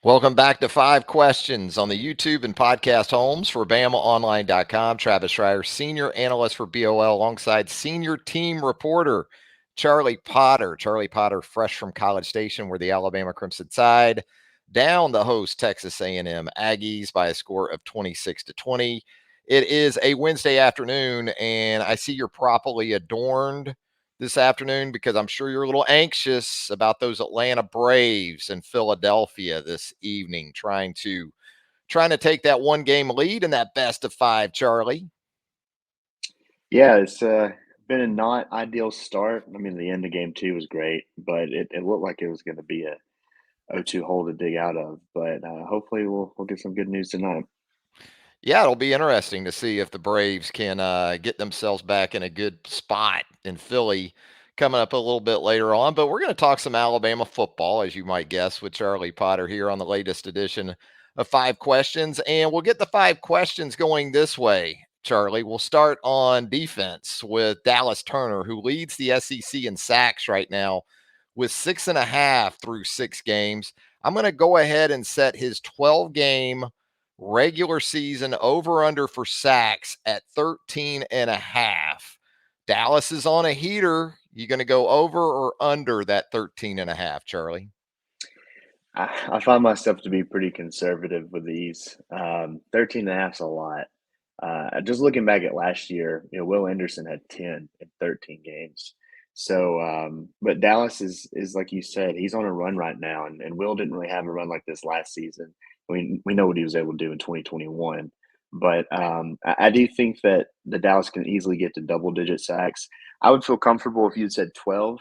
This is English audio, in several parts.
Welcome back to Five Questions on the YouTube and podcast homes for BamaOnline.com. Travis Reier, senior analyst for BOL, alongside senior team reporter Charlie Potter. Charlie Potter, fresh from College Station, where the Alabama Crimson Tide down the host Texas A&M Aggies by a score of 26-20. It is a Wednesday afternoon, and I see you're properly adorned this afternoon because I'm sure you're a little anxious about those Atlanta Braves in Philadelphia this evening, trying to take that one game lead in that best of five, Charlie. Yeah, it's been a not ideal start. I mean, the end of game two was great, but it looked like it was going to be a 0-2 hole to dig out of. But hopefully, we'll get some good news tonight. Yeah, it'll be interesting to see if the Braves can get themselves back in a good spot in Philly coming up a little bit later on. But we're going to talk some Alabama football, as you might guess, with Charlie Potter here on the latest edition of Five Questions. And we'll get the five questions going this way, Charlie. We'll start on defense with Dallas Turner, who leads the SEC in sacks right now with 6.5 through 6 games. I'm going to go ahead and set his 12-game regular season over under for sacks at 13 and a half. Dallas is on a heater. You going to go over or under that 13 and a half, Charlie? I find myself to be pretty conservative with these. 13 and a half's a lot. Just looking back at last year, Will Anderson had 10 in 13 games. So, but Dallas is like you said, he's on a run right now, and Will didn't really have a run like this last season. We know what he was able to do in 2021, but I do think that the Dallas can easily get to double digit sacks. I would feel comfortable if you'd said 12,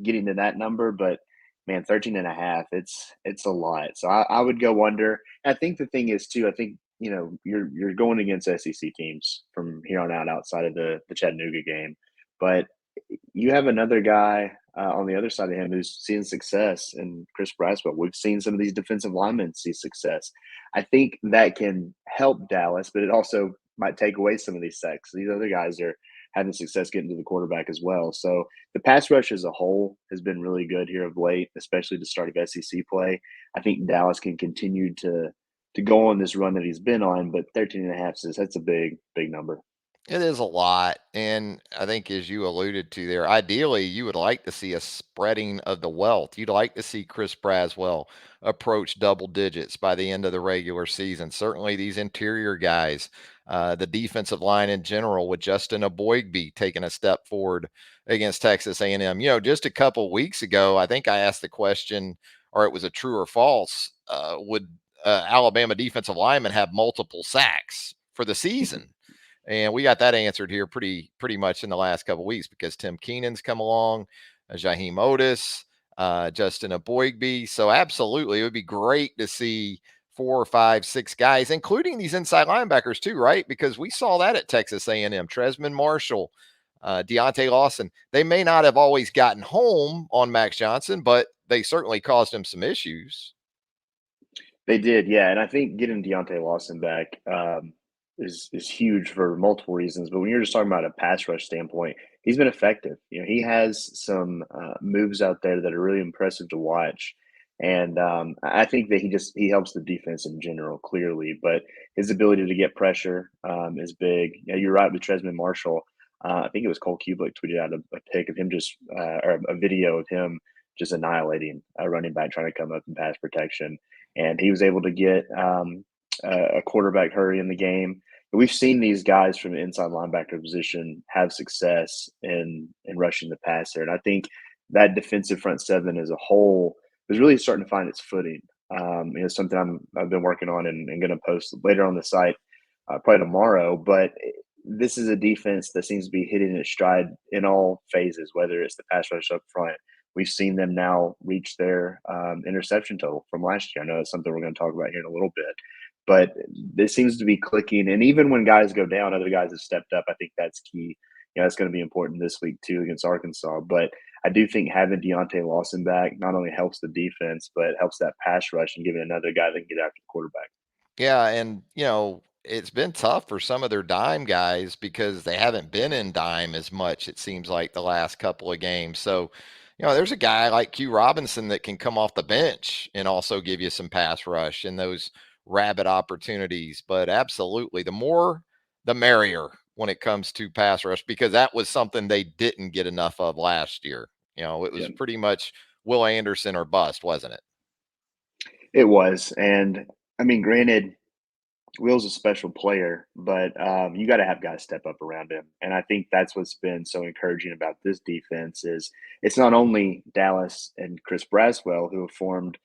getting to that number, but man, 13 and a half, it's a lot. So I would go under. I think the thing is too, I think you're going against SEC teams from here on out outside of the Chattanooga game, but you have another guy on the other side of him who's seeing success, and Chris Braswell. We've seen some of these defensive linemen see success. I think that can help Dallas, but it also might take away some of these sacks. These other guys are having success getting to the quarterback as well. So the pass rush as a whole has been really good here of late, especially the start of SEC play. I think Dallas can continue to go on this run that he's been on, but 13 and a half says that's a big number. It is a lot. And I think, as you alluded to there, ideally, you would like to see a spreading of the wealth. You'd like to see Chris Braswell approach double digits by the end of the regular season. Certainly, these interior guys, the defensive line in general, with Justin Aboigbe taking a step forward against Texas A&M. Just a couple weeks ago, I think I asked the question, or it was a true or false, would Alabama defensive linemen have multiple sacks for the season? And we got that answered here pretty much in the last couple of weeks because Tim Keenan's come along, Jaheim Otis, Justin Aboigbe. So absolutely, it would be great to see 4 or 5, 6 guys, including these inside linebackers too, right? Because we saw that at Texas A&M. Tresman Marshall, Deontay Lawson. They may not have always gotten home on Max Johnson, but they certainly caused him some issues. They did, yeah, and I think getting Deontay Lawson back is huge for multiple reasons. But when you're just talking about a pass rush standpoint, he's been effective. He has some moves out there that are really impressive to watch, and I think that he helps the defense in general clearly. But his ability to get pressure is big. Yeah, you're right with Tresman Marshall. I think it was Cole Kublik tweeted out a pic of him or a video of him just annihilating a running back trying to come up in pass protection, and he was able to get a quarterback hurry in the game. We've seen these guys from the inside linebacker position have success in rushing the passer, and I think that defensive front seven as a whole is really starting to find its footing. Something I've been working on and going to post later on the site probably tomorrow. But this is a defense that seems to be hitting its stride in all phases, whether it's the pass rush up front. We've seen them now reach their interception total from last year. I know that's something we're going to talk about here in a little bit, but this seems to be clicking. And even when guys go down, other guys have stepped up. I think that's key. That's going to be important this week too against Arkansas. But I do think having Deontay Lawson back not only helps the defense, but helps that pass rush and giving another guy that can get after the quarterback. Yeah, and it's been tough for some of their dime guys because they haven't been in dime as much, it seems like, the last couple of games. So, There's a guy like Q Robinson that can come off the bench and also give you some pass rush and those rabbit opportunities. But absolutely, the more, the merrier when it comes to pass rush, because that was something they didn't get enough of last year. It was Yeah, pretty much Will Anderson or bust, wasn't it? it was. And I mean, granted, Will's a special player, but you got to have guys step up around him, and I think that's what's been so encouraging about this defense is it's not only Dallas and Chris Braswell who have formed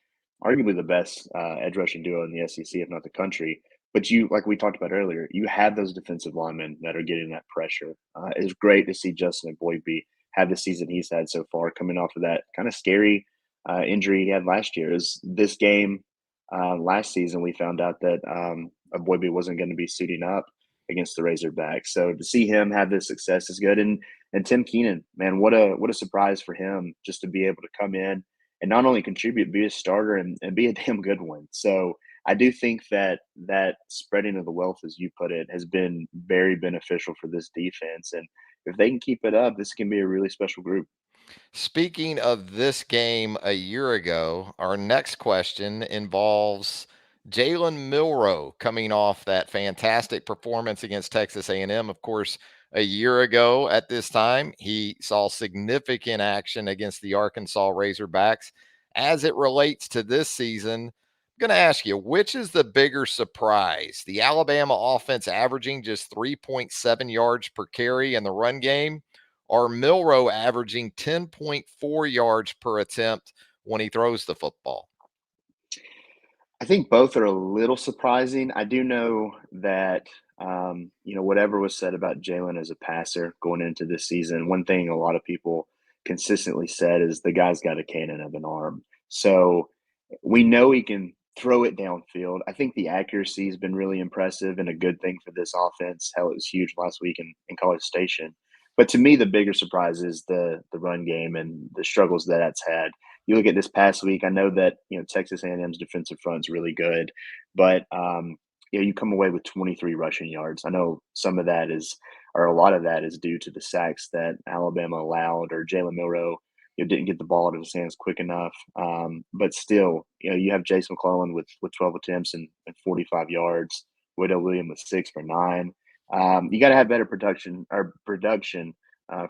arguably the best edge rushing duo in the SEC, if not the country, but you, like we talked about earlier, you have those defensive linemen that are getting that pressure. It's great to see Justin Boydby have the season he's had so far, coming off of that kind of scary injury he had last year. Is this game last season we found out that Boybe wasn't going to be suiting up against the Razorbacks. So to see him have this success is good. And Tim Keenan, man, what a surprise for him just to be able to come in and not only contribute, be a starter and be a damn good one. So I do think that that spreading of the wealth, as you put it, has been very beneficial for this defense. And if they can keep it up, this can be a really special group. Speaking of this game a year ago, our next question involves Jalen Milroe coming off that fantastic performance against Texas A&M. Of course, a year ago at this time, he saw significant action against the Arkansas Razorbacks. As it relates to this season, I'm going to ask you, which is the bigger surprise? The Alabama offense averaging just 3.7 yards per carry in the run game, or Milroe averaging 10.4 yards per attempt when he throws the football? I think both are a little surprising. I do know that, whatever was said about Jalen as a passer going into this season, one thing a lot of people consistently said is the guy's got a cannon of an arm. So we know he can throw it downfield. I think the accuracy has been really impressive and a good thing for this offense. Hell, it was huge last week in College Station. But to me, the bigger surprise is the run game and the struggles that that's had. You look at this past week. I know that Texas A&M's defensive front is really good, but you come away with 23 rushing yards. I know some of that is, or a lot of that is due to the sacks that Alabama allowed, or Jalen Milroe didn't get the ball out of his hands quick enough. But still, you have Jace McClellan with 12 attempts and 45 yards. Widow William with 6 for 9. You got to have better production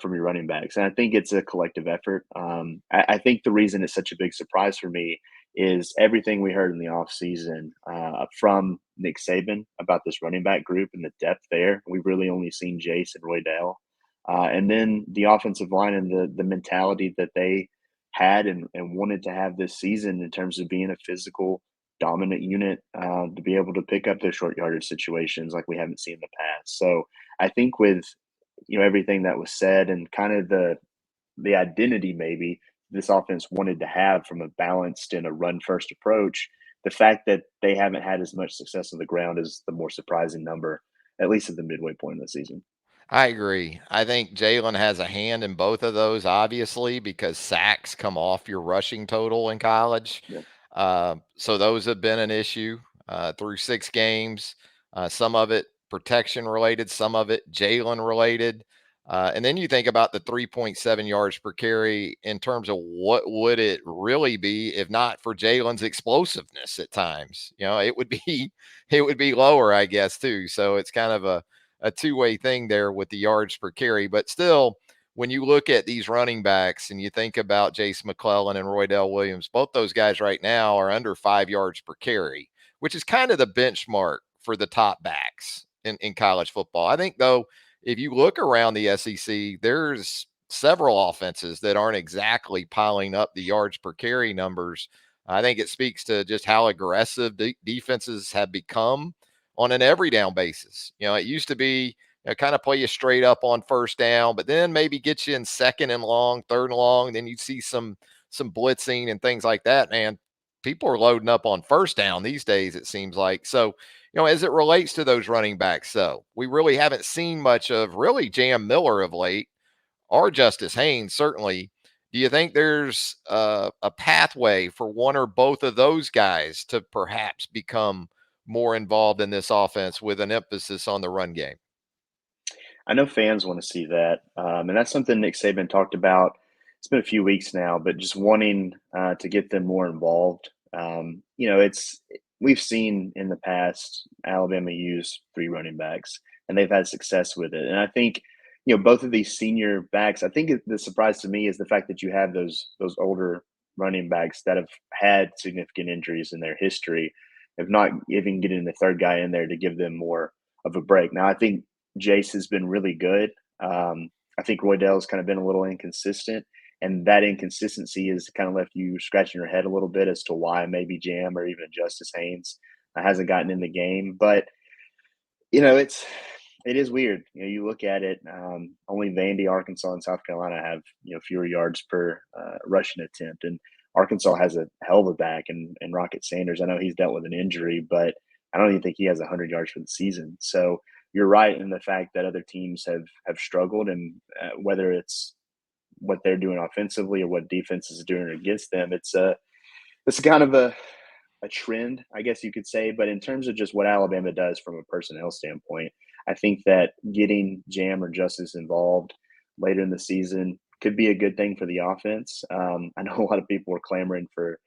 from your running backs. And I think it's a collective effort. I think the reason it's such a big surprise for me is everything we heard in the offseason from Nick Saban about this running back group and the depth there. We've really only seen Jace and Roy Dale. And then the offensive line and the mentality that they had and wanted to have this season in terms of being a physical, dominant unit to be able to pick up those short yardage situations like we haven't seen in the past. So I think with everything that was said and kind of the identity maybe this offense wanted to have from a balanced and a run first approach, the fact that they haven't had as much success on the ground is the more surprising number, at least at the midway point of the season. I agree. I think Jalen has a hand in both of those, obviously, because sacks come off your rushing total in college. Yeah. So those have been an issue through 6 games. Some of it protection related, some of it Jalen related. And then you think about the 3.7 yards per carry in terms of what would it really be if not for Jalen's explosiveness at times. It would be it would be lower, I guess, too. So it's kind of a two-way thing there with the yards per carry. But still, when you look at these running backs and you think about Jace McClellan and Roydell Williams, both those guys right now are under 5 yards per carry, which is kind of the benchmark for the top backs in college football. I think, though, if you look around the SEC, there's several offenses that aren't exactly piling up the yards per carry numbers. I think it speaks to just how aggressive defenses have become on an every down basis. It used to be kind of play you straight up on first down, but then maybe get you in second and long, third and long. Then you see some blitzing and things like that. Man, people are loading up on first down these days, it seems like. So, as it relates to those running backs, so we really haven't seen much of really Jam Miller of late or Justice Haynes, certainly. Do you think there's a pathway for one or both of those guys to perhaps become more involved in this offense with an emphasis on the run game? I know fans want to see that, and that's something Nick Saban talked about it's been a few weeks now, but just wanting to get them more involved. It's we've seen in the past Alabama use three running backs, and they've had success with it. And I think both of these senior backs. I think the surprise to me is the fact that you have those older running backs that have had significant injuries in their history, of not even getting the third guy in there to give them more of a break. Now, I think Jace has been really good. I think Roydell's kind of been a little inconsistent, and that inconsistency has kind of left you scratching your head a little bit as to why maybe Jam or even Justice Haynes hasn't gotten in the game. But it is weird. You look at it. Only Vandy, Arkansas, and South Carolina have fewer yards per rushing attempt, and Arkansas has a hell of a back and Rocket Sanders. I know he's dealt with an injury, but I don't even think he has 100 yards for the season. So you're right in the fact that other teams have struggled, and whether it's what they're doing offensively or what defense is doing against them, it's kind of a trend, I guess you could say. But in terms of just what Alabama does from a personnel standpoint, I think that getting Jam or Justice involved later in the season could be a good thing for the offense. I know a lot of people were clamoring for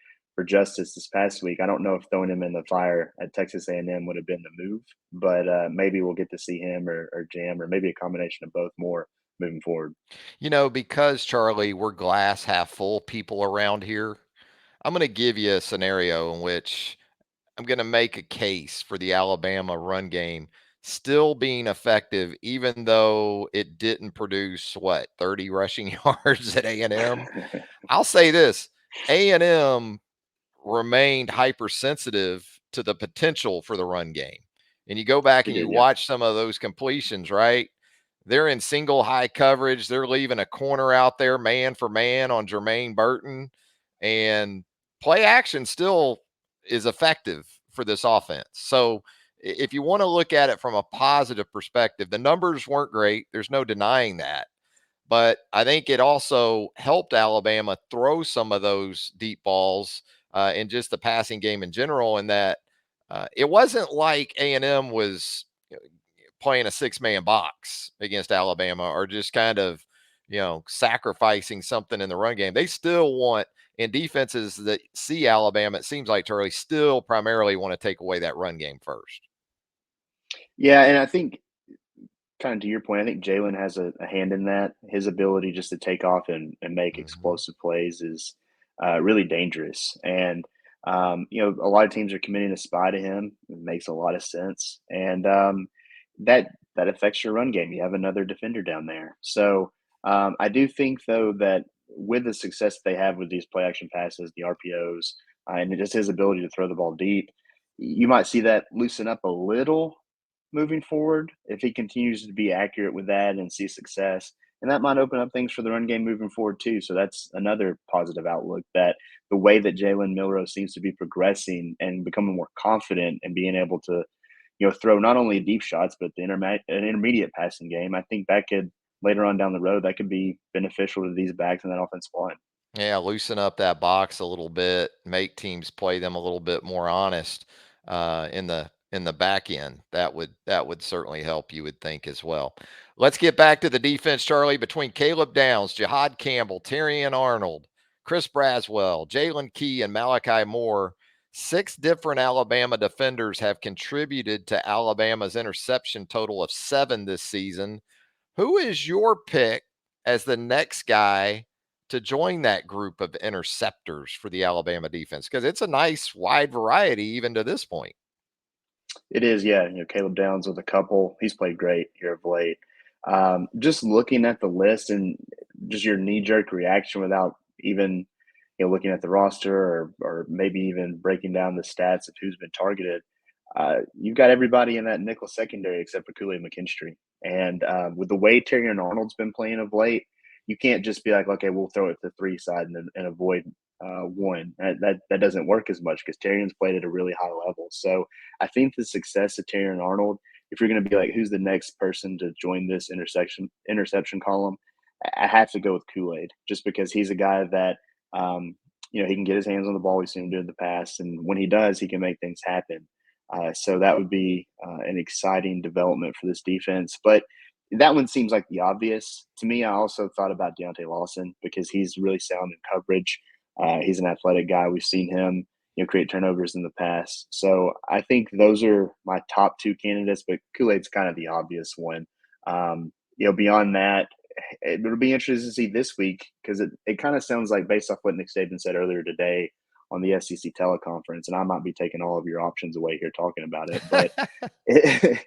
Justice this past week. I don't know if throwing him in the fire at Texas A&M would have been the move, but maybe we'll get to see him or Jam or maybe a combination of both more moving forward. Because Charlie, we're glass half full people around here. I'm going to give you a scenario in which I'm going to make a case for the Alabama run game still being effective, even though it didn't produce 30 rushing yards at A&M. I'll say this: A&M remained hypersensitive to the potential for the run game. And you go back He and you did, yeah. watch some of those completions, right? They're in single high coverage. They're leaving a corner out there man for man on Jermaine Burton. And play action still is effective for this offense. So if you want to look at it from a positive perspective, the numbers weren't great. There's no denying that. But I think it also helped Alabama throw some of those deep balls in just the passing game in general. In that it wasn't like A&M was playing a six-man box against Alabama or just kind of sacrificing something in the run game. They still want, in defenses that see Alabama, it seems like, Charlie, still primarily want to take away that run game first. Yeah, and I think kind of to your point, I think Jalen has a hand in that. His ability just to take off and make Mm-hmm. explosive plays is really dangerous. And a lot of teams are committing a spy to him. It makes a lot of sense, and that affects your run game. You have another defender down there. So I do think though that with the success they have with these play action passes, the RPOs, and just his ability to throw the ball deep, you might see that loosen up a little moving forward if he continues to be accurate with that and see success. And that might open up things for the run game moving forward too. So that's another positive outlook, that the way that Jalen Milroe seems to be progressing and becoming more confident and being able to, throw not only deep shots but the an intermediate passing game. I think that could later on down the road that could be beneficial to these backs and that offensive line. Yeah, loosen up that box a little bit, make teams play them a little bit more honest in the back end. That would certainly help, you would think, as well. Let's get back to the defense, Charlie. Between Caleb Downs, Jihad Campbell, Terrian Arnold, Chris Braswell, Jalen Key, and Malachi Moore, six different Alabama defenders have contributed to Alabama's interception total of 7 this season. Who is your pick as the next guy to join that group of interceptors for the Alabama defense? Because it's a nice wide variety even to this point. It is, yeah. Caleb Downs with a couple. He's played great here of late. Just looking at the list and just your knee jerk reaction without even looking at the roster or maybe even breaking down the stats of who's been targeted. You've got everybody in that nickel secondary except for Kool-Aid McKinstry. And with the way Terry Arnold's been playing of late, you can't just be like, okay, we'll throw it to the three side and avoid one. That doesn't work as much because Terrian's played at a really high level. So I think the success of Terrian Arnold, if you're going to be like, who's the next person to join this interception column, I have to go with Kool-Aid just because he's a guy that he can get his hands on the ball. We've seen him do it in the past, and when he does, he can make things happen. So that would be an exciting development for this defense. But that one seems like the obvious to me. I also thought about Deontay Lawson because he's really sound in coverage. He's an athletic guy. We've seen him, create turnovers in the past. So I think those are my top two candidates, but Kool-Aid's kind of the obvious one. Beyond that, it'll be interesting to see this week because it kind of sounds like, based off what Nick Saban said earlier today on the SEC teleconference, and I might be taking all of your options away here talking about it, but it,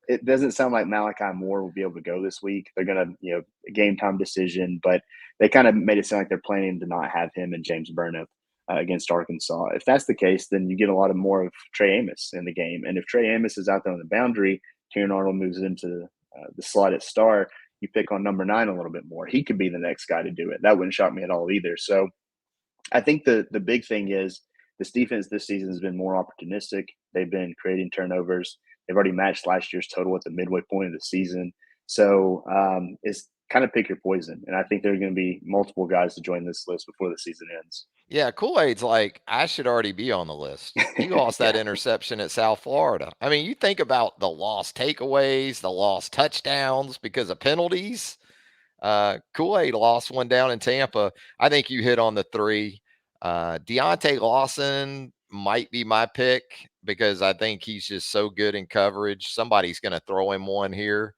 it doesn't sound like Malachi Moore will be able to go this week. They're going to, a game time decision, but they kind of made it sound like they're planning to not have him and James Burnip against Arkansas. If that's the case, then you get a lot of more of Trey Amos in the game. And if Trey Amos is out there on the boundary, Kieran Arnold moves into the slot at star. You pick on number 9 a little bit more. He could be the next guy to do it. That wouldn't shock me at all either. So I think the big thing is this defense this season has been more opportunistic. They've been creating turnovers. They've already matched last year's total at the midway point of the season. So it's kind of pick your poison. And I think there are going to be multiple guys to join this list before the season ends. Yeah, Kool-Aid's like, I should already be on the list. He lost that Yeah. interception at South Florida. I mean, you think about the lost takeaways, the lost touchdowns because of penalties. Kool-Aid lost one down in Tampa. I think you hit on the three. Deontay Lawson might be my pick because I think he's just so good in coverage. Somebody's going to throw him one here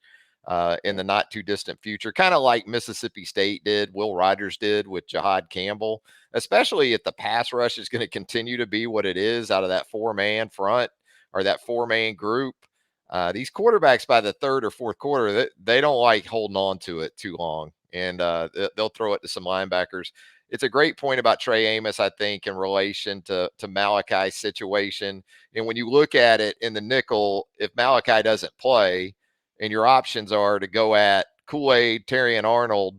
in Yeah. the not too distant future, kind of like Mississippi State did, Will Rogers did with Jahad Campbell, especially if the pass rush is going to continue to be what it is out of that 4-man front or that 4-man group. These quarterbacks by the third or fourth quarter, they don't like holding on to it too long, and they'll throw it to some linebackers. It's a great point about Trey Amos, I think, in relation to Malachi's situation. And when you look at it in the nickel, if Malachi doesn't play, and your options are to go at Kool-Aid, Terry and Arnold,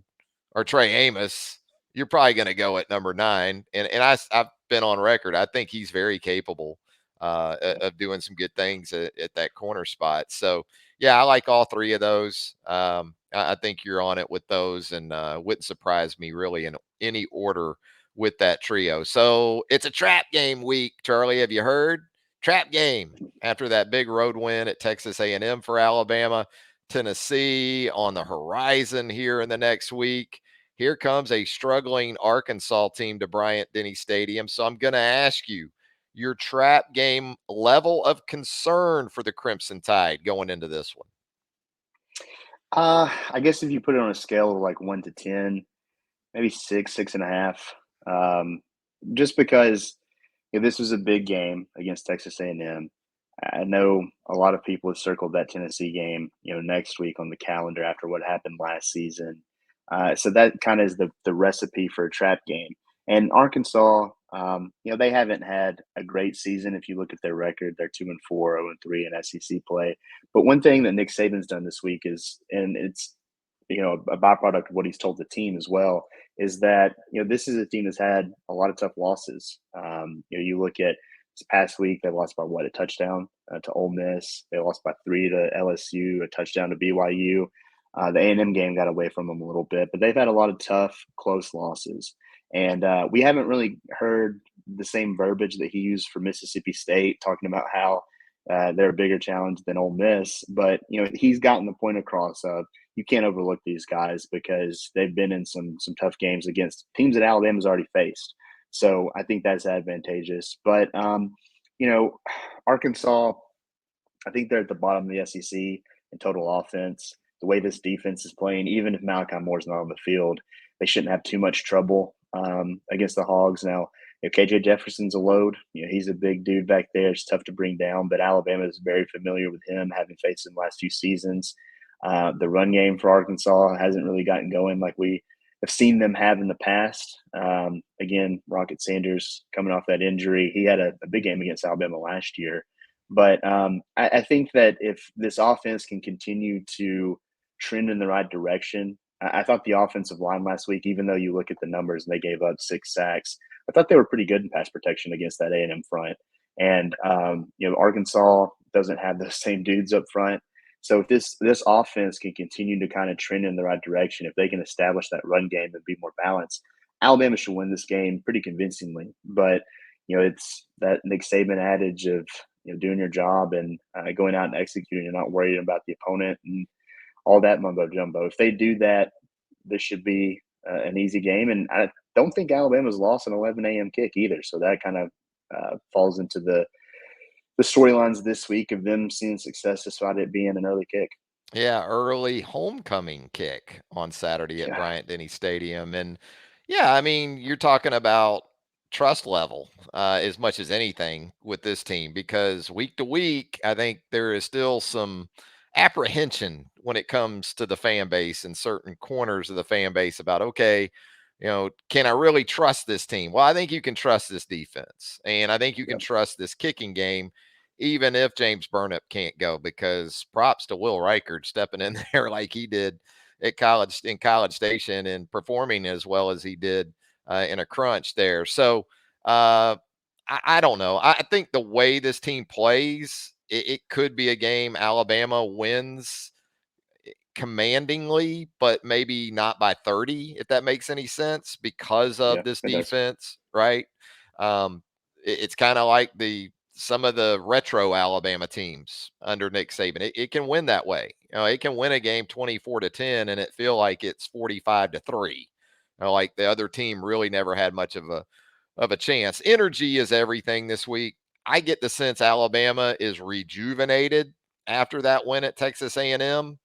or Trey Amos, you're probably going to go at number 9. And I've been on record. I think he's very capable of doing some good things at that corner spot. So, yeah, I like all three of those. I think you're on it with those, and wouldn't surprise me really in any order with that trio. So it's a trap game week, Charlie. Have you heard? Trap game after that big road win at Texas A&M for Alabama. Tennessee on the horizon here in the next week. Here comes a struggling Arkansas team to Bryant Denny Stadium. So I'm going to ask you your trap game level of concern for the Crimson Tide going into this one. I guess if you put it on a scale of like 1 to 10, maybe 6, 6.5. Just because this was a big game against Texas A&M. I know a lot of people have circled that Tennessee game, next week on the calendar after what happened last season. So that kind of is the recipe for a trap game. And Arkansas, they haven't had a great season. If you look at their record, they're 2-4, 0-3 in SEC play. But one thing that Nick Saban's done this week is, and it's a byproduct of what he's told the team as well, is that this is a team that's had a lot of tough losses. You look at this past week, they lost by a touchdown to Ole Miss. They lost by 3 to LSU, a touchdown to BYU. The A&M game got away from them a little bit, but they've had a lot of tough, close losses. And we haven't really heard the same verbiage that he used for Mississippi State, talking about how they're a bigger challenge than Ole Miss. But he's gotten the point across of you can't overlook these guys because they've been in some tough games against teams that Alabama's already faced. So I think that's advantageous. But Arkansas, I think they're at the bottom of the SEC in total offense. The way this defense is playing, even if Malachi Moore's not on the field, they shouldn't have too much trouble against the Hogs. Now, KJ Jefferson's a load. He's a big dude back there. It's tough to bring down, but Alabama is very familiar with him, having faced him last few seasons. The run game for Arkansas hasn't really gotten going like we have seen them have in the past. Again, Rocket Sanders coming off that injury. He had a big game against Alabama last year. But I think that if this offense can continue to trend in the right direction, I thought the offensive line last week, even though you look at the numbers and they gave up 6 sacks, I thought they were pretty good in pass protection against that A&M front. And Arkansas doesn't have those same dudes up front. So if this offense can continue to kind of trend in the right direction, if they can establish that run game and be more balanced, Alabama should win this game pretty convincingly. But it's that Nick Saban adage of doing your job and going out and executing and not worrying about the opponent. And all that mumbo jumbo. If they do that, this should be an easy game. And I don't think Alabama's lost an 11 a.m. kick either. So that kind of falls into the storylines this week of them seeing success despite it being an early kick. Yeah, early homecoming kick on Saturday at Yeah, Bryant-Denny Stadium. And yeah, I mean, you're talking about trust level as much as anything with this team because week to week, I think there is still some apprehension when it comes to the fan base and certain corners of the fan base about, okay, can I really trust this team? Well, I think you can trust this defense. And I think you can yeah, trust this kicking game even if James Burnip can't go, because props to Will Reichard stepping in there like he did at College Station and performing as well as he did in a crunch there. So I don't know. I think the way this team plays, it could be a game Alabama wins commandingly, but maybe not by 30, if that makes any sense, because yeah, of this it does. defense, right? Um, it's kind of like some of the retro Alabama teams under Nick Saban. It can win that way. It can win a game 24-10 and it feel like it's 45-3. Like the other team really never had much of a chance. Energy is everything this week. I get the sense Alabama is rejuvenated after that win at Texas A&M.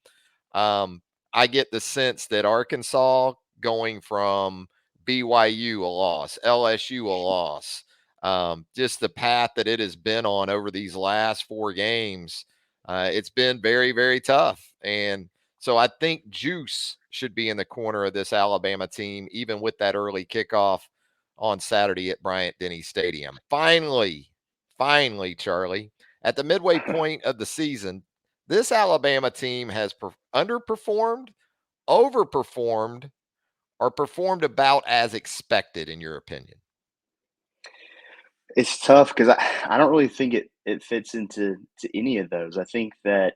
um, I get the sense that Arkansas going from BYU a loss, LSU a loss, just the path that it has been on over these last four games, it's been very, very tough. And so I think juice should be in the corner of this Alabama team, even with that early kickoff on Saturday at Bryant Denny Stadium. Finally, Charlie, at the midway point of the season, this Alabama team has underperformed, overperformed, or performed about as expected, in your opinion. It's tough because I don't really think it fits into any of those. I think that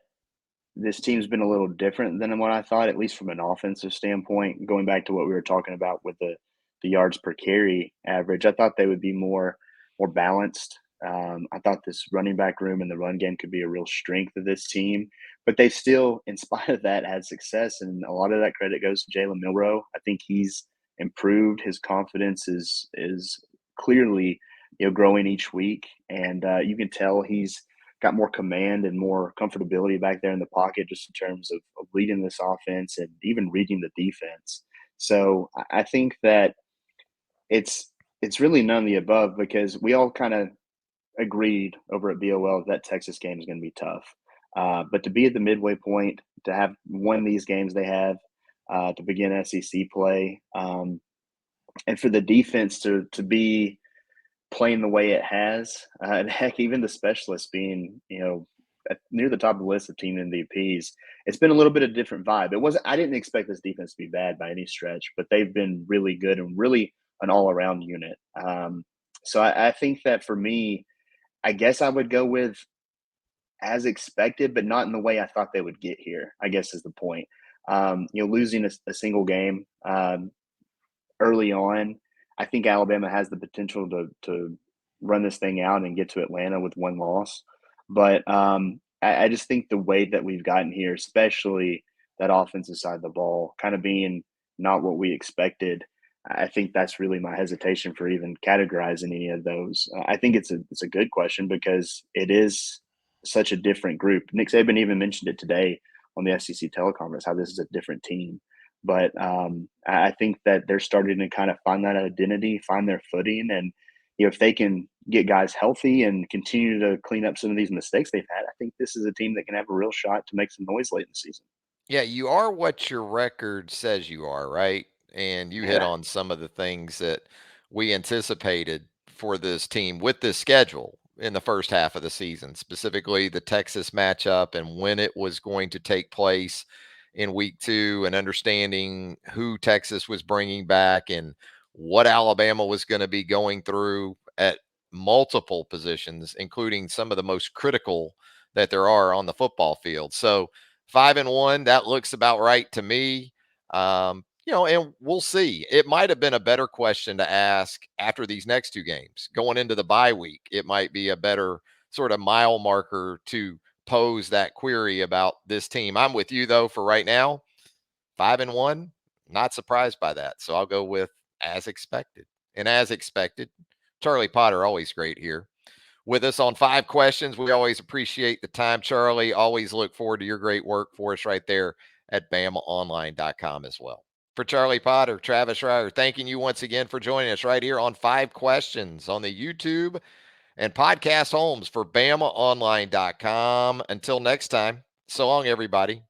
this team's been a little different than what I thought, at least from an offensive standpoint. Going back to what we were talking about with the yards per carry average, I thought they would be more balanced. I thought this running back room and the run game could be a real strength of this team, but they still, in spite of that, had success, and a lot of that credit goes to Jalen Milroe. I think he's improved. His confidence is clearly growing each week, and you can tell he's got more command and more comfortability back there in the pocket, just in terms of leading this offense and even reading the defense. So I think that it's it's really none of the above because we all kind of agreed over at BOL that Texas game is going to be tough. But to be at the midway point, to have won these games they have, to begin SEC play, and for the defense to be playing the way it has, and heck, even the specialists being, near the top of the list of team MVPs, it's been a little bit of a different vibe. It wasn't. I didn't expect this defense to be bad by any stretch, but they've been really good and really an all-around unit. So I think that for me, I guess I would go with as expected, but not in the way I thought they would get here. I guess is the point. Losing a single game early on, I think Alabama has the potential to run this thing out and get to Atlanta with one loss. But I just think the way that we've gotten here, especially that offensive side of the ball, kind of being not what we expected. I think that's really my hesitation for even categorizing any of those. I think it's a good question because it is such a different group. Nick Saban even mentioned it today on the SEC teleconference how this is a different team. But I think that they're starting to kind of find that identity, find their footing, and if they can get guys healthy and continue to clean up some of these mistakes they've had, I think this is a team that can have a real shot to make some noise late in the season. Yeah, you are what your record says you are, right? And you hit Yeah, on some of the things that we anticipated for this team with this schedule in the first half of the season, specifically the Texas matchup and when it was going to take place in week two, and understanding who Texas was bringing back and what Alabama was going to be going through at multiple positions, including some of the most critical that there are on the football field. So, 5-1, that looks about right to me. And we'll see. It might have been a better question to ask after these next two games going into the bye week. It might be a better sort of mile marker to pose that query about this team. I'm with you though for right now. 5-1, not surprised by that. So I'll go with as expected. And as expected, Charlie Potter, always great here with us on 5 questions. We always appreciate the time, Charlie. Always look forward to your great work for us right there at BamaOnline.com as well. For Charlie Potter, Travis Reier, thanking you once again for joining us right here on 5 questions on the YouTube and podcast homes for BamaOnline.com. Until next time, so long, everybody.